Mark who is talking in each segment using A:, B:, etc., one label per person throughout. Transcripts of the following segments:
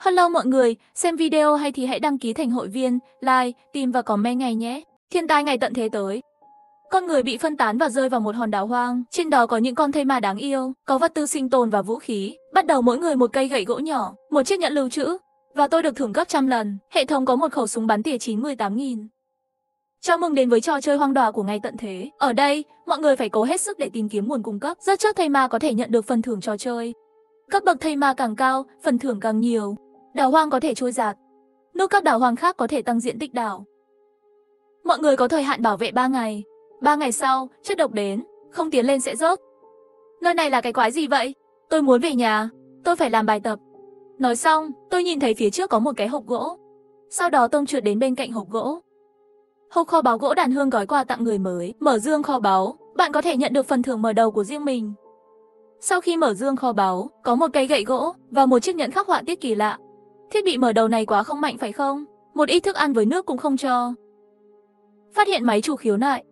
A: Hello mọi người, xem video hay thì hãy đăng ký thành hội viên, like, tìm và comment ngay nhé. Thiên tai ngày tận thế tới. Con người bị phân tán và rơi vào một hòn đảo hoang, trên đó có những con thây ma đáng yêu, có vật tư sinh tồn và vũ khí. Bắt đầu mỗi người một cây gậy gỗ nhỏ, một chiếc nhẫn lưu trữ, và tôi được thưởng gấp trăm lần. Hệ thống có một khẩu súng bắn tỉa 98.000. Chào mừng đến với trò chơi hoang đảo của ngày tận thế. Ở đây, mọi người phải cố hết sức để tìm kiếm nguồn cung cấp. Rất chắc thây ma có thể nhận được phần thưởng trò chơi. Cấp bậc thây ma càng cao, phần thưởng càng nhiều. Đảo hoang có thể trôi dạt. Nút các đảo hoang khác có thể tăng diện tích đảo. Mọi người có thời hạn bảo vệ 3 ngày. 3 ngày sau, chất độc đến, không tiến lên sẽ rớt. Nơi này là cái quái gì vậy? Tôi muốn về nhà, tôi phải làm bài tập. Nói xong, tôi nhìn thấy phía trước có một cái hộp gỗ. Sau đó Tôm trượt đến bên cạnh hộp gỗ. Hộp kho báu gỗ đàn hương gói quà tặng người mới. Mở dương kho báu, bạn có thể nhận được phần thưởng mở đầu của riêng mình. Sau khi mở dương kho báu, có một cây gậy gỗ và một chiếc nhẫn khắc họa tiết kỳ lạ. Thiết bị mở đầu này quá không mạnh phải không? Một ít thức ăn với nước cũng không cho. Phát hiện máy chủ khiếu nại.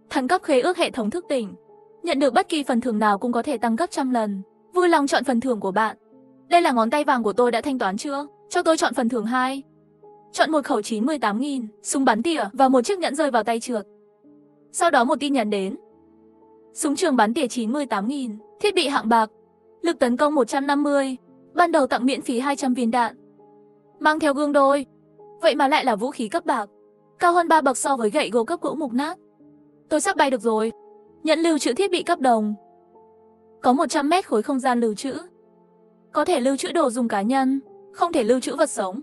A: Thăng cấp khế ước hệ thống thức tỉnh. Nhận được bất kỳ phần thưởng nào cũng có thể tăng gấp trăm lần. Vui lòng chọn phần thưởng của bạn. Đây là ngón tay vàng của tôi đã thanh toán chưa? Cho tôi chọn phần thưởng 2. Chọn một khẩu 98.000, súng bắn tỉa và một chiếc nhẫn rơi vào tay trượt. Sau đó một tin nhắn đến. Súng trường bắn tỉa 98.000, thiết bị hạng bạc, lực tấn công 150, ban đầu tặng miễn phí 200 viên đạn. Mang theo gương đôi. Vậy mà lại là vũ khí cấp bạc, cao hơn 3 bậc so với gậy gỗ cấp gỗ mục nát. Tôi sắp bay được rồi. Nhẫn lưu trữ thiết bị cấp đồng. Có 100 mét khối không gian lưu trữ. Có thể lưu trữ đồ dùng cá nhân, không thể lưu trữ vật sống.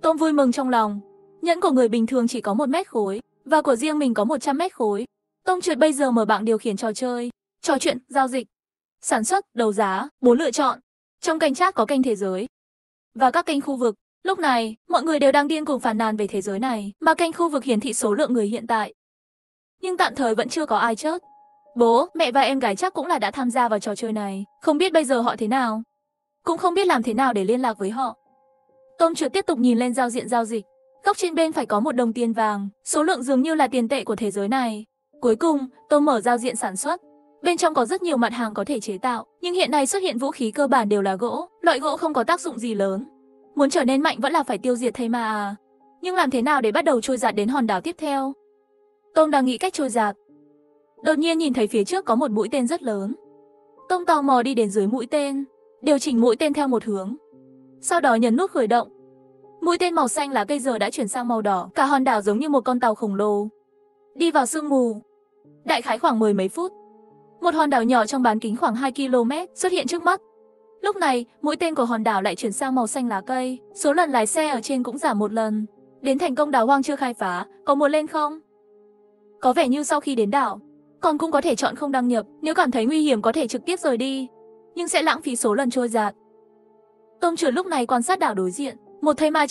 A: Tôm vui mừng trong lòng. Nhẫn của người bình thường chỉ có 1 mét khối, và của riêng mình có 100 mét khối. Tôm trượt bây giờ mở bảng điều khiển trò chơi, trò chuyện, giao dịch, sản xuất, đấu giá, 4 lựa chọn. Trong kênh chat có kênh thế giới và các kênh khu vực. Lúc này, mọi người đều đang điên cuồng phàn nàn về thế giới này, mà kênh khu vực hiển thị số lượng người hiện tại. Nhưng tạm thời vẫn chưa có ai chết. Bố, mẹ và em gái chắc cũng là đã tham gia vào trò chơi này, không biết bây giờ họ thế nào. Cũng không biết làm thế nào để liên lạc với họ. Tôm trượt tiếp tục nhìn lên giao diện giao dịch. Góc trên bên phải có một đồng tiền vàng, số lượng dường như là tiền tệ của thế giới này. Cuối cùng, Tôm mở giao diện sản xuất. Bên trong có rất nhiều mặt hàng có thể chế tạo, nhưng hiện nay xuất hiện vũ khí cơ bản đều là gỗ, loại gỗ không có tác dụng gì lớn. Muốn trở nên mạnh vẫn là phải tiêu diệt thây ma à. Nhưng làm thế nào để bắt đầu trôi dạt đến hòn đảo tiếp theo? Tôm đang nghĩ cách trôi dạt. Đột nhiên nhìn thấy phía trước có một mũi tên rất lớn. Tôm tò mò đi đến dưới mũi tên, điều chỉnh mũi tên theo một hướng. Sau đó nhấn nút khởi động. Mũi tên màu xanh lá cây giờ đã chuyển sang màu đỏ, cả hòn đảo giống như một con tàu khổng lồ. Đi vào sương mù. Đại khái khoảng 10 mấy phút. Một hòn đảo nhỏ trong bán kính khoảng 2 km xuất hiện trước mắt. Lúc này, mũi tên của hòn đảo lại chuyển sang màu xanh lá cây, số lần lái xe ở trên cũng giảm một lần. Đến thành công đảo hoang chưa khai phá, có muốn lên không? Có vẻ như sau khi đến đảo, con cũng có thể chọn không đăng nhập, nếu cảm thấy nguy hiểm có thể trực tiếp rời đi, nhưng sẽ lãng phí số lần trôi dạt. Tôm trượt lúc này quan sát đảo đối diện, một thây ma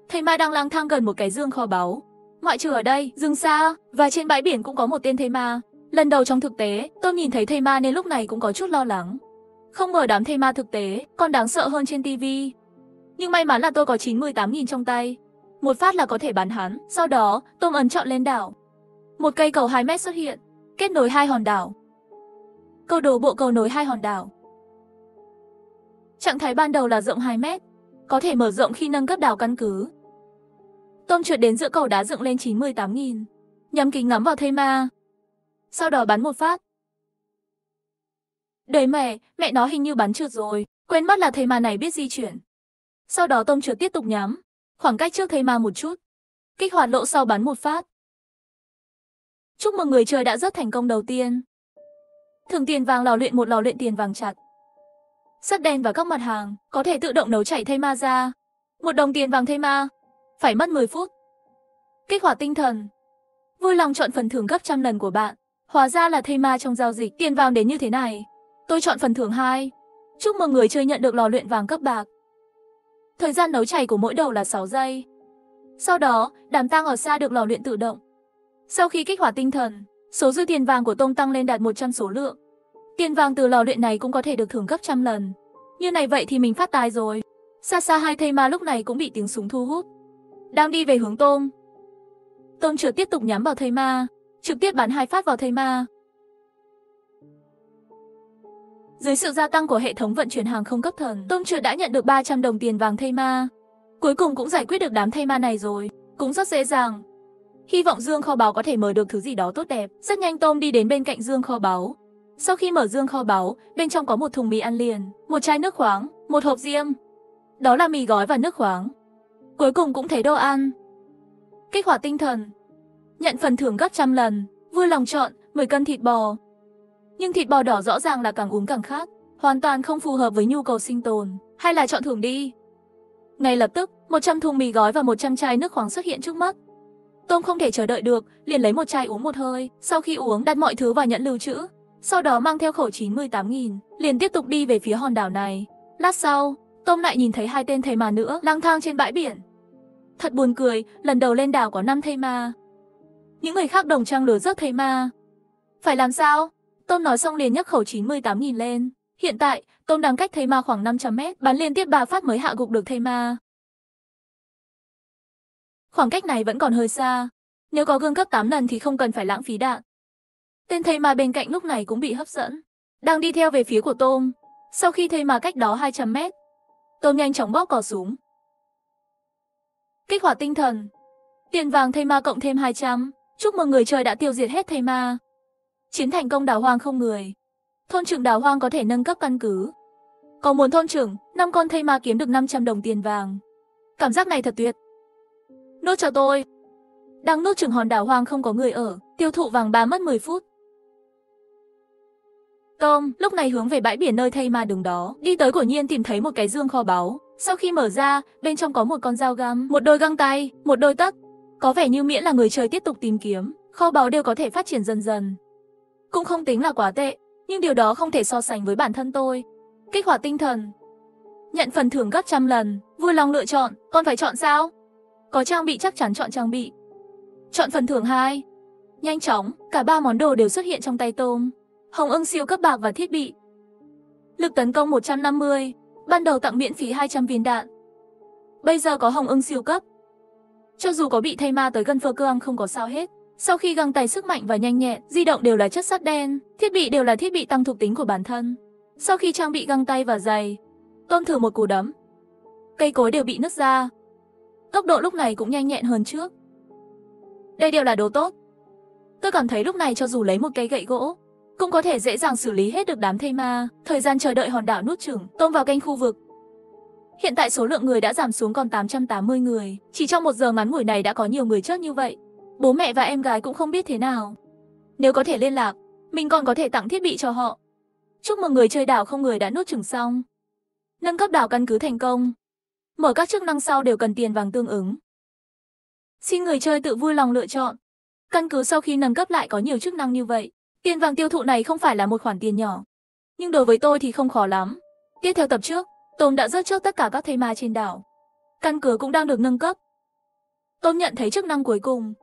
A: thây ma đang lang thang gần một cái dương kho báu. Ngoại trừ ở đây, rừng xa và trên bãi biển cũng có một tên thây ma. Lần đầu trong thực tế, Tôm nhìn thấy thây ma nên lúc này cũng có chút lo lắng. Không ngờ đám thây ma thực tế còn đáng sợ hơn trên tivi. Nhưng may mắn là tôi có 98.000 trong tay. Một phát là có thể bắn hắn. Sau đó, Tôm ấn chọn lên đảo. Một cây cầu 2 mét xuất hiện, kết nối hai hòn đảo. Câu đố bộ cầu nối hai hòn đảo. Trạng thái ban đầu là rộng 2 mét, có thể mở rộng khi nâng cấp đảo căn cứ. Tôm trượt đến giữa cầu đá dựng lên 98.000, nhắm kính ngắm vào thây ma. Sau đó bắn một phát. Đời mẹ nó hình như bắn trượt rồi, quên mất là thây ma này biết di chuyển. Sau đó Tôm trượt tiếp tục nhắm, khoảng cách trước thây ma một chút. Kích hoạt lỗ sau bắn một phát. Chúc mừng người chơi đã rớt thành công đầu tiên. Thưởng tiền vàng lò luyện, một lò luyện tiền vàng chặt. Sắt đen và các mặt hàng, có thể tự động nấu chảy thây ma ra. 1 đồng tiền vàng thây ma, phải mất 10 phút. Kích hoạt tinh thần. Vui lòng chọn phần thưởng gấp trăm lần của bạn. Hóa ra là thây ma trong giao dịch, tiền vàng đến như thế này. Tôi chọn phần thưởng 2. Chúc mừng người chơi nhận được lò luyện vàng cấp bạc. Thời gian nấu chảy của mỗi đầu là 6 giây. Sau đó, đám tang ở xa được lò luyện tự động. Sau khi kích hoạt tinh thần, số dư tiền vàng của Tôm tăng lên đạt 100 số lượng. Tiền vàng từ lò luyện này cũng có thể được thưởng gấp trăm lần. Như này vậy thì mình phát tài rồi. Xa xa hai thây ma lúc này cũng bị tiếng súng thu hút. Đang đi về hướng Tôm. Tôm trượt tiếp tục nhắm vào thây ma, trực tiếp bắn 2 phát vào thây ma. Dưới sự gia tăng của hệ thống vận chuyển hàng không cấp thần, Tôm Trượt đã nhận được 300 đồng tiền vàng thây ma. Cuối cùng cũng giải quyết được đám thây ma này rồi, cũng rất dễ dàng. Hy vọng dương kho báu có thể mở được thứ gì đó tốt đẹp. Rất nhanh Tôm đi đến bên cạnh dương kho báu. Sau khi mở dương kho báu, bên trong có một thùng mì ăn liền, một chai nước khoáng, một hộp diêm. Đó là mì gói và nước khoáng. Cuối cùng cũng thấy đồ ăn. Kích hoạt tinh thần. Nhận phần thưởng gấp trăm lần, vui lòng chọn 10 cân thịt bò. Nhưng thịt bò đỏ rõ ràng là càng uống càng khát, hoàn toàn không phù hợp với nhu cầu sinh tồn, hay là chọn thưởng đi. Ngay lập tức, 100 thùng mì gói và 100 chai nước khoáng xuất hiện trước mắt. Tôm không thể chờ đợi được, liền lấy một chai uống một hơi, sau khi uống đặt mọi thứ vào nhẫn lưu trữ. Sau đó mang theo khẩu 98.000, liền tiếp tục đi về phía hòn đảo này. Lát sau, Tôm lại nhìn thấy 2 tên thây ma nữa lang thang trên bãi biển. Thật buồn cười, lần đầu lên đảo có 5 thây ma. Những người khác đồng trang lừa rước thây ma. Phải làm sao? Tôm nói xong liền nhấc khẩu 98.000 lên. Hiện tại, Tôm đang cách thây ma khoảng 500 mét, bắn liên tiếp 3 phát mới hạ gục được thây ma. Khoảng cách này vẫn còn hơi xa. Nếu có gương gấp 8 lần thì không cần phải lãng phí đạn. Tên thây ma bên cạnh lúc này cũng bị hấp dẫn, đang đi theo về phía của Tôm. Sau khi thây ma cách đó 200 mét, Tôm nhanh chóng bóp cò súng. Kích hoạt tinh thần. Tiền vàng thây ma cộng thêm 200. Chúc mừng người chơi đã tiêu diệt hết thây ma. Chiến thành công đảo hoang không người. Thôn trưởng đảo hoang có thể nâng cấp căn cứ. Có muốn thôn trưởng, 5 con thây ma kiếm được 500 đồng tiền vàng. Cảm giác này thật tuyệt. Nốt cho tôi. Đang nốt trưởng hòn đảo hoang không có người ở, tiêu thụ vàng bá mất 10 phút. Tôm lúc này hướng về bãi biển nơi thây ma đứng đó, đi tới quả nhiên tìm thấy một cái dương kho báu. Sau khi mở ra, bên trong có một con dao găm, một đôi găng tay, một đôi tất. Có vẻ như miễn là người chơi tiếp tục tìm kiếm, kho báu đều có thể phát triển dần dần. Cũng không tính là quá tệ, nhưng điều đó không thể so sánh với bản thân tôi. Kích hoạt tinh thần. Nhận phần thưởng gấp trăm lần, vui lòng lựa chọn, con phải chọn sao? Có trang bị chắc chắn chọn trang bị. Chọn phần thưởng 2. Nhanh chóng, cả 3 món đồ đều xuất hiện trong tay Tôm. Hồng ưng siêu cấp bạc và thiết bị. Lực tấn công 150, ban đầu tặng miễn phí 200 viên đạn. Bây giờ có hồng ưng siêu cấp. Cho dù có bị thây ma tới gần phơ cơ không có sao hết. Sau khi găng tay sức mạnh và nhanh nhẹn, di động đều là chất sắt đen, thiết bị đều là thiết bị tăng thuộc tính của bản thân. Sau khi trang bị găng tay và giày, Tôm thử một cú đấm. Cây cối đều bị nứt ra. Tốc độ lúc này cũng nhanh nhẹn hơn trước. Đây đều là đồ tốt. Tôi cảm thấy lúc này cho dù lấy một cây gậy gỗ, cũng có thể dễ dàng xử lý hết được đám thây ma. Thời gian chờ đợi hòn đảo nuốt chửng, Tôm vào kênh khu vực. Hiện tại số lượng người đã giảm xuống còn 880 người. Chỉ trong 1 giờ ngắn ngủi này đã có nhiều người chết như vậy. Bố mẹ và em gái cũng không biết thế nào. Nếu có thể liên lạc, mình còn có thể tặng thiết bị cho họ. Chúc mừng người chơi đảo không người đã nuốt chửng xong. Nâng cấp đảo căn cứ thành công. Mở các chức năng sau đều cần tiền vàng tương ứng. Xin người chơi tự vui lòng lựa chọn. Căn cứ sau khi nâng cấp lại có nhiều chức năng như vậy. Tiền vàng tiêu thụ này không phải là một khoản tiền nhỏ. Nhưng đối với tôi thì không khó lắm. Tiếp theo tập trước, Tôm đã rớt trước tất cả các thây ma trên đảo. Căn cứ cũng đang được nâng cấp. Tôm nhận thấy chức năng cuối cùng.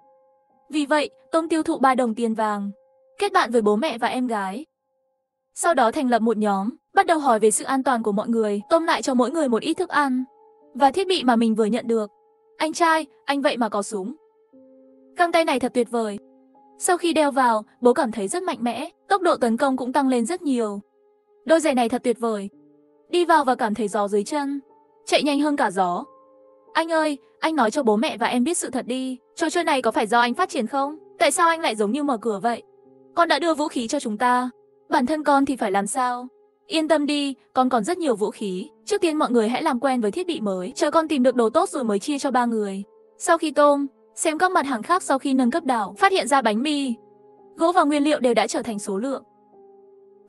A: Vì vậy, Tôm tiêu thụ 3 đồng tiền vàng. Kết bạn với bố mẹ và em gái. Sau đó thành lập một nhóm, bắt đầu hỏi về sự an toàn của mọi người. Tôm lại cho mỗi người một ít thức ăn và thiết bị mà mình vừa nhận được. Anh trai, anh vậy mà có súng. Găng tay này thật tuyệt vời. Sau khi đeo vào, bố cảm thấy rất mạnh mẽ, tốc độ tấn công cũng tăng lên rất nhiều. Đôi giày này thật tuyệt vời. Đi vào và cảm thấy gió dưới chân, chạy nhanh hơn cả gió. Anh ơi, anh nói cho bố mẹ và em biết sự thật đi. Trò chơi này có phải do anh phát triển không? Tại sao anh lại giống như mở cửa vậy? Con đã đưa vũ khí cho chúng ta. Bản thân con thì phải làm sao? Yên tâm đi, con còn rất nhiều vũ khí. Trước tiên mọi người hãy làm quen với thiết bị mới. Chờ con tìm được đồ tốt rồi mới chia cho 3 người. Sau khi Tôm xem các mặt hàng khác sau khi nâng cấp đảo, phát hiện ra bánh mì, gỗ và nguyên liệu đều đã trở thành số lượng.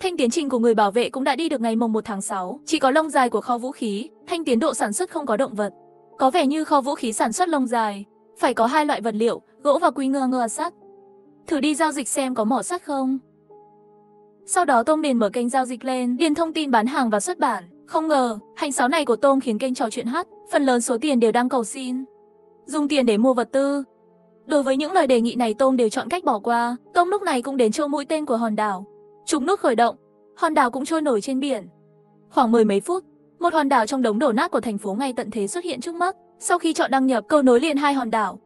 A: Thanh tiến trình của người bảo vệ cũng đã đi được ngày mồng 1 tháng 6. Chỉ có lông dài của kho vũ khí, thanh tiến độ sản xuất không có động vật. Có vẻ như kho vũ khí sản xuất lông dài, phải có 2 loại vật liệu, gỗ và quy ngơ sắt. Thử đi giao dịch xem có mỏ sắt không. Sau đó Tôm liền mở kênh giao dịch lên, điền thông tin bán hàng và xuất bản. Không ngờ, hành sáu này của Tôm khiến kênh trò chuyện hot, phần lớn số tiền đều đang cầu xin dùng tiền để mua vật tư. Đối với những lời đề nghị này Tôm đều chọn cách bỏ qua. Tôm lúc này cũng đến chỗ mũi tên của hòn đảo. Trục nút khởi động, hòn đảo cũng trôi nổi trên biển. Khoảng 10 mấy phút, một hòn đảo trong đống đổ nát của thành phố ngay tận thế xuất hiện trước mắt. Sau khi chọn đăng nhập, cầu nối liền 2 hòn đảo.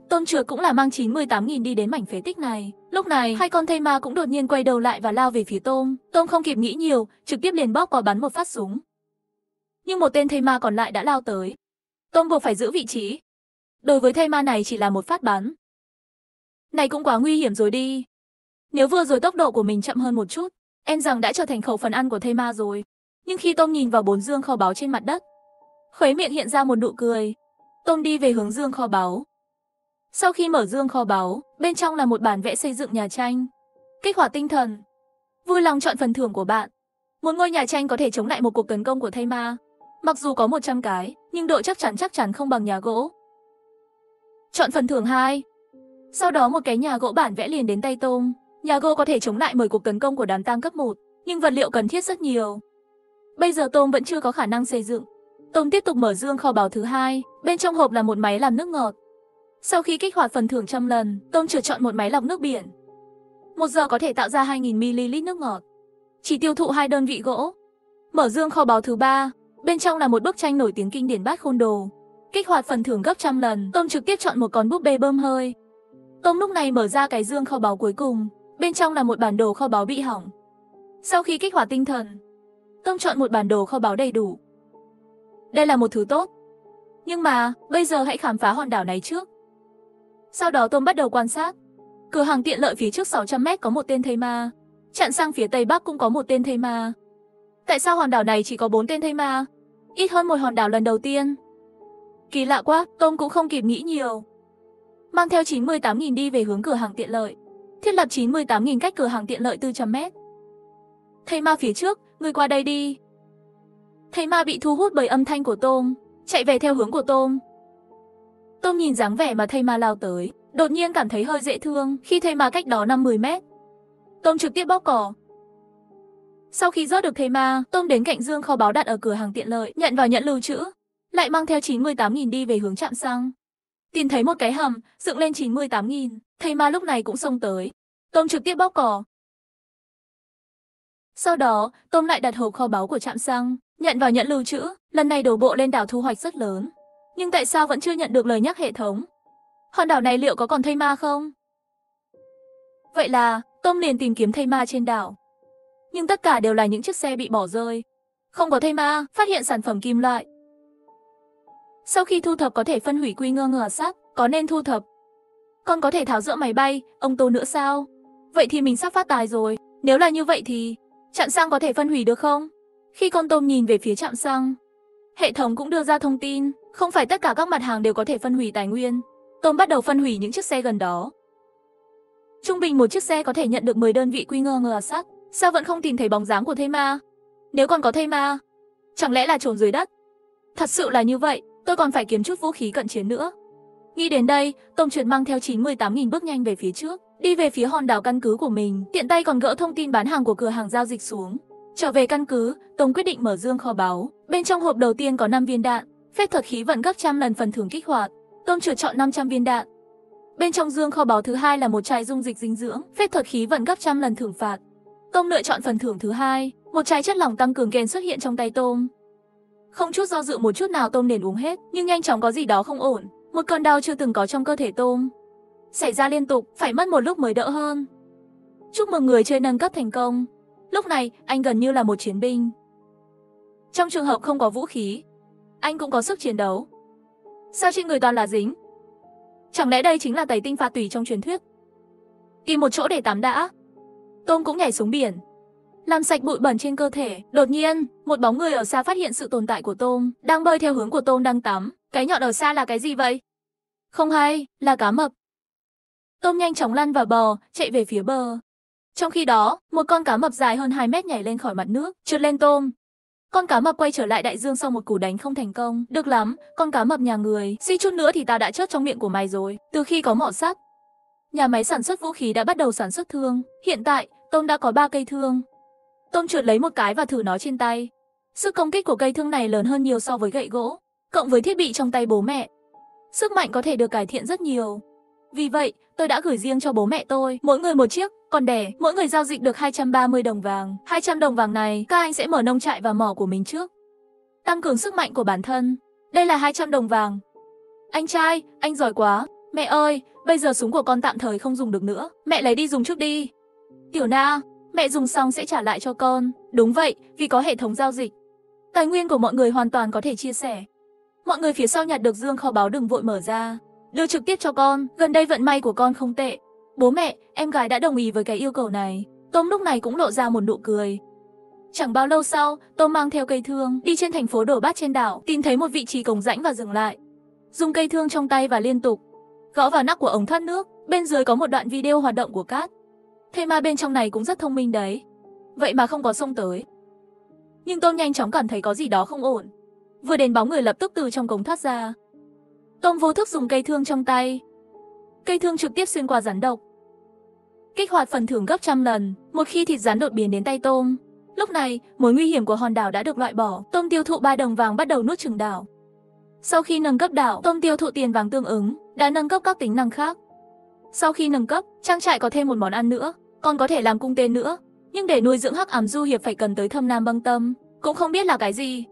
A: Tôm Trượt cũng là mang 98.000 đi đến mảnh phế tích này. Lúc Lúc này, hai con thây ma cũng đột nhiên quay đầu lại và lao về phía Tôm. Tôm không kịp nghĩ nhiều, trực tiếp liền bóp cò bắn một phát súng. Nhưng một tên thây ma còn lại đã lao tới. Tôm buộc phải giữ vị trí. Đối với thây ma này chỉ là một phát bắn. Này cũng quá nguy hiểm rồi đi. Nếu vừa rồi tốc độ của mình chậm hơn một chút, em rằng đã trở thành khẩu phần ăn của thây ma rồi. Nhưng khi Tôm nhìn vào 4 dương kho báu trên mặt đất, khóe miệng hiện ra một nụ cười. Tôm đi về hướng dương kho báu. Sau khi mở dương kho báu, bên trong là một bản vẽ xây dựng nhà tranh. Kích hoạt tinh thần. Vui lòng chọn phần thưởng của bạn. Một ngôi nhà tranh có thể chống lại một cuộc tấn công của thây ma. Mặc dù có 100 cái, nhưng độ chắc chắn không bằng nhà gỗ. Chọn phần thưởng 2. Sau đó một cái nhà gỗ bản vẽ liền đến tay Tôm. Nhà gỗ có thể chống lại 10 cuộc tấn công của đám tang cấp 1, nhưng vật liệu cần thiết rất nhiều. Bây giờ Tôm vẫn chưa có khả năng xây dựng. Tôm tiếp tục mở dương kho báu thứ 2, bên trong hộp là một máy làm nước ngọt. Sau khi kích hoạt phần thưởng 100 lần, Tôm chợt chọn một máy lọc nước biển. 1 giờ có thể tạo ra 2000ml nước ngọt. Chỉ tiêu thụ 2 đơn vị gỗ. Mở dương kho báu thứ 3, bên trong là một bức tranh nổi tiếng kinh điển Bát Khôn Đồ. Kích hoạt phần thưởng gấp 100 lần, Tôm trực tiếp chọn một con búp bê bơm hơi. Tôm lúc này mở ra cái dương kho báu cuối cùng, bên trong là một bản đồ kho báu bị hỏng. Sau khi kích hoạt tinh thần, Tôm chọn một bản đồ kho báu đầy đủ. Đây là một thứ tốt. Nhưng mà, bây giờ hãy khám phá hòn đảo này trước. Sau đó Tôm bắt đầu quan sát. Cửa hàng tiện lợi phía trước 600 m có một tên thây ma. Chặn sang phía tây bắc cũng có một tên thây ma. Tại sao hòn đảo này chỉ có 4 tên thây ma? Ít hơn một hòn đảo lần đầu tiên. Kỳ lạ quá, Tôm cũng không kịp nghĩ nhiều. Mang theo 98.000 đi về hướng cửa hàng tiện lợi. Thiết lập 98.000 cách cửa hàng tiện lợi 400 m. Thây ma phía trước, người qua đây đi. Thây ma bị thu hút bởi âm thanh của Tôm, chạy về theo hướng của Tôm. Tôm nhìn dáng vẻ mà thây ma lao tới, đột nhiên cảm thấy hơi dễ thương khi thây ma cách đó 50 m. Tôm trực tiếp bóp cò. Sau khi rớt được thây ma, Tôm đến cạnh dương kho báu đặt ở cửa hàng tiện lợi, nhận vào nhận lưu trữ, lại mang theo 98.000 đi về hướng trạm xăng. Tìm thấy một cái hầm, dựng lên 98.000, thây ma lúc này cũng xông tới. Tôm trực tiếp bóp cò. Sau đó, Tôm lại đặt hộp kho báu của trạm xăng, nhận vào nhận lưu trữ, lần này đổ bộ lên đảo thu hoạch rất lớn. Nhưng tại sao vẫn chưa nhận được lời nhắc hệ thống? Hòn đảo này liệu có còn thây ma không? Vậy là, Tôm liền tìm kiếm thây ma trên đảo. Nhưng tất cả đều là những chiếc xe bị bỏ rơi. Không có thây ma, phát hiện sản phẩm kim loại. Sau khi thu thập có thể phân hủy quy ngờ sắt, có nên thu thập. Còn có thể tháo dỡ máy bay, ông tô nữa sao? Vậy thì mình sắp phát tài rồi. Nếu là như vậy thì, trạm xăng có thể phân hủy được không? Khi con Tôm nhìn về phía trạm xăng, hệ thống cũng đưa ra thông tin, không phải tất cả các mặt hàng đều có thể phân hủy tài nguyên. Tôm bắt đầu phân hủy những chiếc xe gần đó. Trung bình một chiếc xe có thể nhận được 10 đơn vị quy ngờ sắt. Sao vẫn không tìm thấy bóng dáng của thây ma? Nếu còn có thây ma, chẳng lẽ là trốn dưới đất? Thật sự là như vậy, tôi còn phải kiếm chút vũ khí cận chiến nữa. Nghĩ đến đây, Tôm trượt mang theo 98.000 bước nhanh về phía trước, đi về phía hòn đảo căn cứ của mình, tiện tay còn gỡ thông tin bán hàng của cửa hàng giao dịch xuống. Trở về căn cứ, Tôm quyết định mở dương kho báu. Bên trong hộp đầu tiên có 5 viên đạn, phép thuật khí vận gấp 100 lần phần thưởng kích hoạt. Tôm trượt chọn 500 viên đạn. Bên trong dương kho báu thứ 2 là một chai dung dịch dinh dưỡng, phép thuật khí vận gấp 100 lần thưởng phạt. Tôm lựa chọn phần thưởng thứ 2, một chai chất lỏng tăng cường gen xuất hiện trong tay Tôm. Không chút do dự một chút nào Tôm liền uống hết, nhưng nhanh chóng có gì đó không ổn. Một cơn đau chưa từng có trong cơ thể Tôm xảy ra liên tục, phải mất một lúc mới đỡ hơn. Chúc mừng người chơi nâng cấp thành công. Lúc này, anh gần như là một chiến binh. Trong trường hợp không có vũ khí, anh cũng có sức chiến đấu. Sao trên người toàn là dính? Chẳng lẽ đây chính là tẩy tinh phạt tủy trong truyền thuyết? Tìm một chỗ để tắm đã. Tôm cũng nhảy xuống biển, làm sạch bụi bẩn trên cơ thể. Đột nhiên, một bóng người ở xa phát hiện sự tồn tại của Tôm, đang bơi theo hướng của Tôm đang tắm. Cái nhọn ở xa là cái gì vậy? Không hay, là cá mập. Tôm nhanh chóng lăn vào bờ, chạy về phía bờ. Trong khi đó, một con cá mập dài hơn 2 mét nhảy lên khỏi mặt nước, trượt lên Tôm. Con cá mập quay trở lại đại dương sau một cú đánh không thành công. Được lắm, con cá mập nhà người, suy chút nữa thì tao đã chết trong miệng của mày rồi. Từ khi có mỏ sắt, nhà máy sản xuất vũ khí đã bắt đầu sản xuất thương. Hiện tại, Tôm đã có 3 cây thương. Tôm trượt lấy một cái và thử nó trên tay. Sức công kích của cây thương này lớn hơn nhiều so với gậy gỗ, cộng với thiết bị trong tay bố mẹ. Sức mạnh có thể được cải thiện rất nhiều. Vì vậy, tôi đã gửi riêng cho bố mẹ tôi, mỗi người một chiếc, còn đẻ, mỗi người giao dịch được 230 đồng vàng. 200 đồng vàng này, các anh sẽ mở nông trại và mỏ của mình trước. Tăng cường sức mạnh của bản thân. Đây là 200 đồng vàng. Anh trai, anh giỏi quá. Mẹ ơi, bây giờ súng của con tạm thời không dùng được nữa, mẹ lấy đi dùng trước đi. Tiểu Na, mẹ dùng xong sẽ trả lại cho con. Đúng vậy, vì có hệ thống giao dịch. Tài nguyên của mọi người hoàn toàn có thể chia sẻ. Mọi người phía sau nhặt được dương kho báu đừng vội mở ra. Đưa trực tiếp cho con, gần đây vận may của con không tệ. Bố mẹ, em gái đã đồng ý với cái yêu cầu này. Tom lúc này cũng lộ ra một nụ cười. Chẳng bao lâu sau, Tom mang theo cây thương, đi trên thành phố đổ bát trên đảo, tìm thấy một vị trí cống rãnh và dừng lại. Dùng cây thương trong tay và liên tục gõ vào nắp của ống thoát nước, bên dưới có một đoạn video hoạt động của cát. Thế mà bên trong này cũng rất thông minh đấy. Vậy mà không có xông tới. Nhưng Tom nhanh chóng cảm thấy có gì đó không ổn. Vừa đến bóng người lập tức từ trong cống thoát ra. Tom vô thức dùng cây thương trong tay. Cây thương trực tiếp xuyên qua rắn độc. Kích hoạt phần thưởng gấp trăm lần, một khi thịt rắn đột biến đến tay Tom. Lúc này, mối nguy hiểm của hòn đảo đã được loại bỏ. Tom tiêu thụ 3 đồng vàng bắt đầu nuốt chửng đảo. Sau khi nâng cấp đảo, Tom tiêu thụ tiền vàng tương ứng, đã nâng cấp các tính năng khác. Sau khi nâng cấp, trang trại có thêm một món ăn nữa, còn có thể làm cung tên nữa. Nhưng để nuôi dưỡng hắc ám du hiệp phải cần tới Thâm Nam Băng Tâm, cũng không biết là cái gì.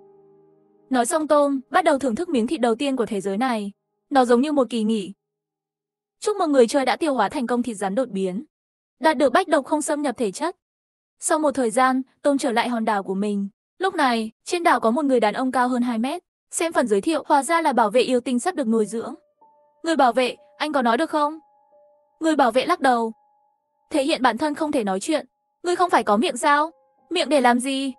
A: Nói xong Tom bắt đầu thưởng thức miếng thịt đầu tiên của thế giới này. Nó giống như một kỳ nghỉ. Chúc mừng người chơi đã tiêu hóa thành công thịt rắn đột biến, đạt được bách độc không xâm nhập thể chất. Sau một thời gian, Tom trở lại hòn đảo của mình. Lúc này, trên đảo có một người đàn ông cao hơn 2 mét. Xem phần giới thiệu, hóa ra là bảo vệ yêu tinh sắp được nuôi dưỡng. Người bảo vệ, anh có nói được không? Người bảo vệ lắc đầu. Thể hiện bản thân không thể nói chuyện. Ngươi không phải có miệng sao? Miệng để làm gì?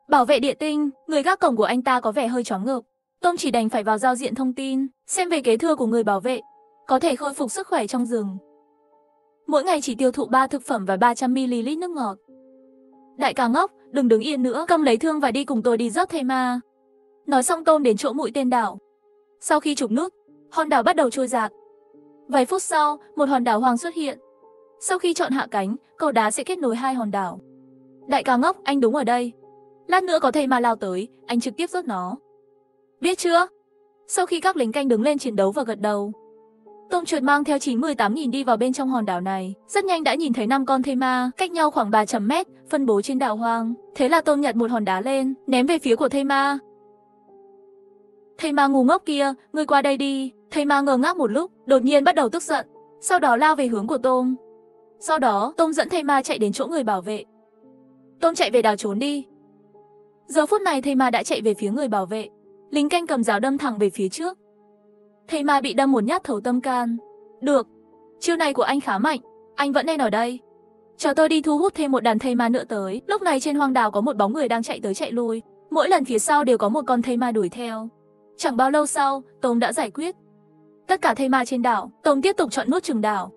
A: Bảo vệ địa tinh, người gác cổng của anh ta có vẻ hơi choáng ngợp. Tom chỉ đành phải vào giao diện thông tin, xem về kế thừa của người bảo vệ. Có thể khôi phục sức khỏe trong rừng. Mỗi ngày chỉ tiêu thụ 3 thực phẩm và 300ml nước ngọt. Đại ca ngốc, đừng đứng yên nữa, cầm lấy thương và đi cùng tôi đi rớt thây ma. Nói xong Tom đến chỗ mũi tên đảo. Sau khi trục nút, hòn đảo bắt đầu trôi dạt. Vài phút sau, một hòn đảo hoang xuất hiện. Sau khi chọn hạ cánh, cầu đá sẽ kết nối hai hòn đảo. Đại ca ngốc, anh đúng ở đây. Lát nữa có thây ma lao tới, anh trực tiếp rớt nó. Biết chưa? Sau khi các lính canh đứng lên chiến đấu và gật đầu, Tom trượt mang theo 98.000 đi vào bên trong hòn đảo này. Rất nhanh đã nhìn thấy 5 con thây ma, cách nhau khoảng 300 mét, phân bố trên đảo hoang. Thế là Tom nhặt một hòn đá lên, ném về phía của thây ma. Thây ma ngu ngốc kia, ngươi qua đây đi. Thây ma ngơ ngác một lúc, đột nhiên bắt đầu tức giận. Sau đó lao về hướng của Tom. Sau đó, Tom dẫn thây ma chạy đến chỗ người bảo vệ. Tom chạy về đảo trốn đi. Giờ phút này thây ma đã chạy về phía người bảo vệ. Lính canh cầm giáo đâm thẳng về phía trước. Thây ma bị đâm một nhát thấu tâm can. Được, chiêu này của anh khá mạnh, anh vẫn nên ở đây. Chờ tôi đi thu hút thêm một đàn thây ma nữa tới. Lúc này trên hoang đảo có một bóng người đang chạy tới chạy lui. Mỗi lần phía sau đều có một con thây ma đuổi theo. Chẳng bao lâu sau, Tom đã giải quyết tất cả thây ma trên đảo. Tom tiếp tục chọn nuốt chửng đảo.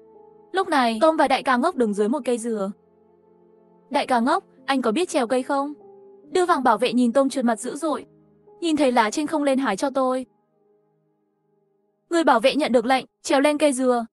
A: Lúc này, Tom và đại ca ngốc đứng dưới một cây dừa. Đại ca ngốc, anh có biết trèo cây không? Đưa vàng bảo vệ nhìn Tom trượt mặt dữ dội. Nhìn thấy lá trên không lên hái cho tôi. Người bảo vệ nhận được lệnh, trèo lên cây dừa.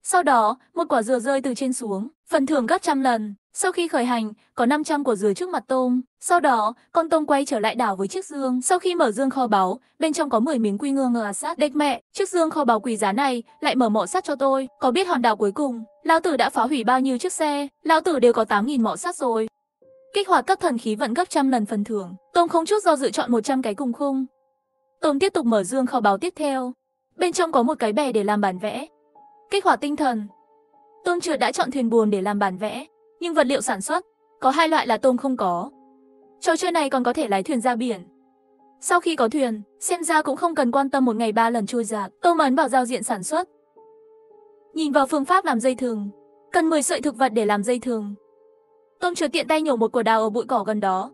A: Sau đó, một quả dừa rơi từ trên xuống, phần thưởng gấp trăm lần. Sau khi khởi hành, có 500 quả dừa trước mặt Tom. Sau đó, con Tom quay trở lại đảo với chiếc dương. Sau khi mở dương kho báu, bên trong có 10 miếng quy ngơ ngờ sắt. Đếch mẹ, chiếc dương kho báu quý giá này lại mở mỏ sắt cho tôi. Có biết hòn đảo cuối cùng, lão tử đã phá hủy bao nhiêu chiếc xe? Lão tử đều có 8.000 mỏ sắt rồi. Kích hoạt cấp thần khí vận gấp trăm lần phần thưởng. Tom không chút do dự chọn 100 cái cùng khung. Tom tiếp tục mở dương kho báu tiếp theo. Bên trong có một cái bè để làm bản vẽ. Kích hoạt tinh thần. Tom trượt đã chọn thuyền buồm để làm bản vẽ. Nhưng vật liệu sản xuất, có 2 loại là Tom không có. Trò chơi này còn có thể lái thuyền ra biển. Sau khi có thuyền, xem ra cũng không cần quan tâm một ngày 3 lần trôi dạt. Tom ấn vào giao diện sản xuất. Nhìn vào phương pháp làm dây thừng. Cần 10 sợi thực vật để làm dây thừng. Tom trượt tiện tay nhổ một quả đào ở bụi cỏ gần đó.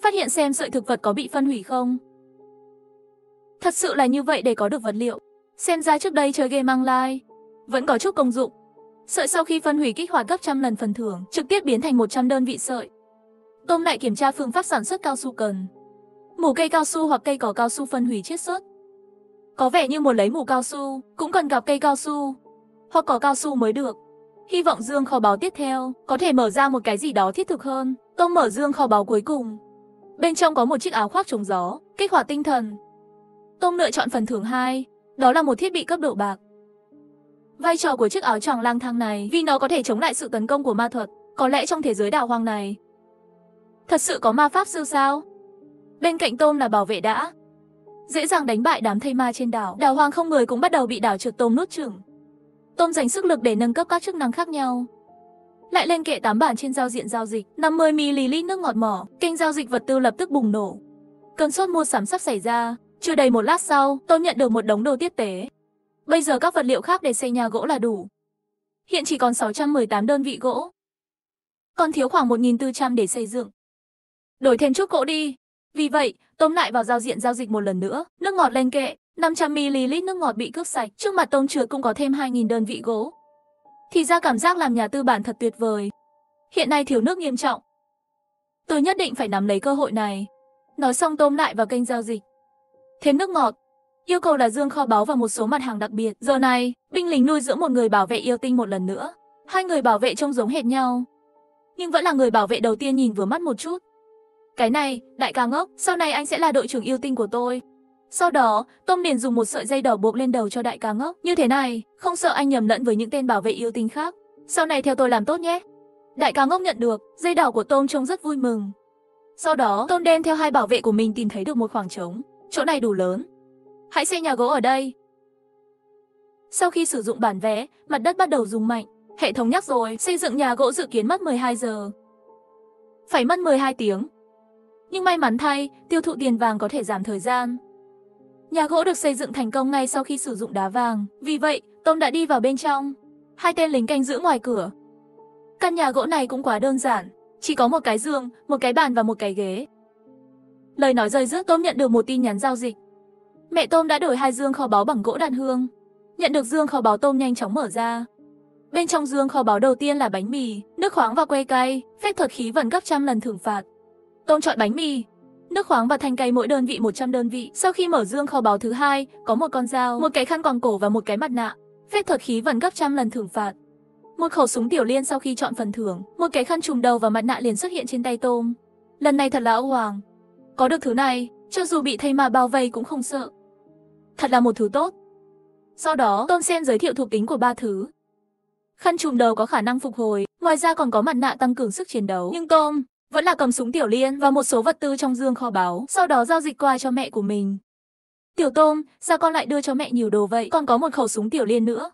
A: Phát hiện xem sợi thực vật có bị phân hủy không. Thật sự là như vậy để có được vật liệu. Xem ra trước đây chơi game online vẫn có chút công dụng. Sợi sau khi phân hủy kích hoạt gấp trăm lần phần thưởng, trực tiếp biến thành 100 đơn vị sợi. Tom lại kiểm tra phương pháp sản xuất cao su cần. Mủ cây cao su hoặc cây cỏ cao su phân hủy chiết xuất. Có vẻ như muốn lấy mủ cao su, cũng cần gặp cây cao su hoặc cỏ cao su mới được. Hy vọng dương kho báu tiếp theo có thể mở ra một cái gì đó thiết thực hơn. Tom mở dương kho báu cuối cùng. Bên trong có một chiếc áo khoác chống gió, kích hoạt tinh thần. Tom lựa chọn phần thưởng 2, đó là một thiết bị cấp độ bạc. Vai trò của chiếc áo choàng lang thang này vì nó có thể chống lại sự tấn công của ma thuật. Có lẽ trong thế giới đảo hoang này thật sự có ma pháp sư sao? Bên cạnh Tom là bảo vệ đã. dễ dàng đánh bại đám thây ma trên đảo. Đảo hoang không người cũng bắt đầu bị đảo trượt tôm nuốt chửng. Tôm dành sức lực để nâng cấp các chức năng khác nhau. Lại lên kệ 8 bản trên giao diện giao dịch, 50ml nước ngọt mỏ, kênh giao dịch vật tư lập tức bùng nổ. Cơn sốt mua sắm sắp xảy ra, chưa đầy một lát sau, Tôm nhận được một đống đồ tiếp tế. Bây giờ các vật liệu khác để xây nhà gỗ là đủ. Hiện chỉ còn 618 đơn vị gỗ. Còn thiếu khoảng 1400 để xây dựng. Đổi thêm chút gỗ đi. Vì vậy, Tôm lại vào giao diện giao dịch một lần nữa, nước ngọt lên kệ, 500ml nước ngọt bị cướp sạch, trước mặt Tôm chứa cũng có thêm 2000 đơn vị gỗ. Thì ra cảm giác làm nhà tư bản thật tuyệt vời. Hiện nay thiếu nước nghiêm trọng. Tôi nhất định phải nắm lấy cơ hội này. Nói xong Tôm lại vào kênh giao dịch. Thêm nước ngọt. Yêu cầu là dương kho báu và một số mặt hàng đặc biệt. Giờ này, binh lính nuôi dưỡng một người bảo vệ yêu tinh một lần nữa. Hai người bảo vệ trông giống hệt nhau. Nhưng vẫn là người bảo vệ đầu tiên nhìn vừa mắt một chút. Cái này, đại ca ngốc, sau này anh sẽ là đội trưởng yêu tinh của tôi. Sau đó, Tôm liền dùng một sợi dây đỏ buộc lên đầu cho đại ca ngốc. Như thế này, không sợ anh nhầm lẫn với những tên bảo vệ yêu tinh khác. Sau này theo tôi làm tốt nhé. Đại ca ngốc nhận được, dây đỏ của Tôm trông rất vui mừng. Sau đó, Tôm đen theo hai bảo vệ của mình tìm thấy được một khoảng trống. Chỗ này đủ lớn. Hãy xây nhà gỗ ở đây. Sau khi sử dụng bản vẽ, mặt đất bắt đầu rung mạnh. Hệ thống nhắc rồi, xây dựng nhà gỗ dự kiến mất 12 giờ. Phải mất 12 tiếng. Nhưng may mắn thay, tiêu thụ tiền vàng có thể giảm thời gian. Nhà gỗ được xây dựng thành công ngay sau khi sử dụng đá vàng. Vì vậy, Tôm đã đi vào bên trong. Hai tên lính canh giữ ngoài cửa. Căn nhà gỗ này cũng quá đơn giản. Chỉ có một cái giường, một cái bàn và một cái ghế. Lời nói rơi rớt, Tôm nhận được một tin nhắn giao dịch. Mẹ Tôm đã đổi 2 dương kho báu bằng gỗ đàn hương. Nhận được dương kho báu, Tôm nhanh chóng mở ra. Bên trong dương kho báu đầu tiên là bánh mì, nước khoáng và que cay, phép thuật khí vận gấp trăm lần thưởng phạt. Tôm chọn bánh mì, nước khoáng và thanh cay mỗi đơn vị 100 đơn vị. Sau khi mở dương kho báu thứ hai, có một con dao, một cái khăn quàng cổ và một cái mặt nạ. Phép thuật khí vận gấp trăm lần thưởng phạt. Một khẩu súng tiểu liên. Sau khi chọn phần thưởng, một cái khăn trùm đầu và mặt nạ liền xuất hiện trên tay Tôm. Lần này thật là âu hoàng. Có được thứ này, cho dù bị thây ma bao vây cũng không sợ. Thật là một thứ tốt. Sau đó, Tôm xem giới thiệu thuộc tính của 3 thứ. Khăn trùm đầu có khả năng phục hồi, ngoài ra còn có mặt nạ tăng cường sức chiến đấu. Nhưng Tôm vẫn là cầm súng tiểu liên và một số vật tư trong dương kho báu, sau đó giao dịch qua cho mẹ của mình. Tiểu Tôm, sao con lại đưa cho mẹ nhiều đồ vậy? Con có một khẩu súng tiểu liên nữa.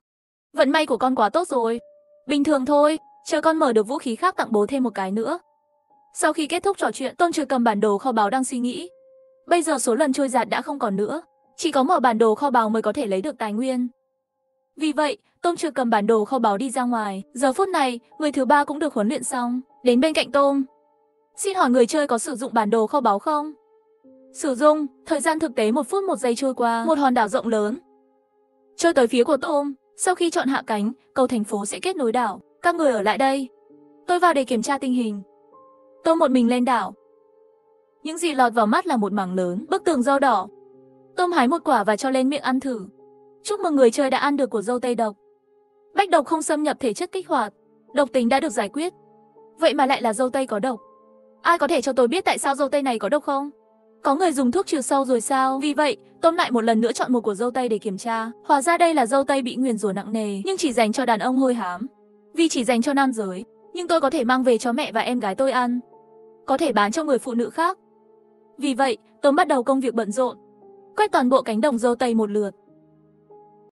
A: Vận may của con quá tốt rồi. Bình thường thôi, chờ con mở được vũ khí khác tặng bố thêm một cái nữa. Sau khi kết thúc trò chuyện, Tôm trừ cầm bản đồ kho báu đang suy nghĩ. Bây giờ số lần trôi giạt đã không còn nữa. Chỉ có mở bản đồ kho báu mới có thể lấy được tài nguyên. Vì vậy, Tôm trừ cầm bản đồ kho báu đi ra ngoài. Giờ phút này, người thứ ba cũng được huấn luyện xong. Đến bên cạnh Tôm. Xin hỏi người chơi có sử dụng bản đồ kho báu không? Sử dụng. Thời gian thực tế 1 phút 1 giây trôi qua. Một hòn đảo rộng lớn. Chơi tới phía của Tôm. Sau khi chọn hạ cánh, cầu thành phố sẽ kết nối đảo. Các người ở lại đây. Tôi vào để kiểm tra tình hình. Tôm một mình lên đảo. Những gì lọt vào mắt là một mảng lớn, bức tường dâu đỏ. Tôm hái một quả và cho lên miệng ăn thử. Chúc mừng người chơi đã ăn được của dâu tây độc. Bách độc không xâm nhập thể chất kích hoạt. Độc tính đã được giải quyết. Vậy mà lại là dâu tây có độc. Ai có thể cho tôi biết tại sao dâu tây này có độc không? Có người dùng thuốc trừ sâu rồi sao? Vì vậy, Tôm lại một lần nữa chọn một của dâu tây để kiểm tra. Hóa ra đây là dâu tây bị nguyền rủa nặng nề, nhưng chỉ dành cho đàn ông hôi hám. Vì chỉ dành cho nam giới, nhưng tôi có thể mang về cho mẹ và em gái tôi ăn. Có thể bán cho người phụ nữ khác. Vì vậy, Tôm bắt đầu công việc bận rộn. Quét toàn bộ cánh đồng dâu tây một lượt.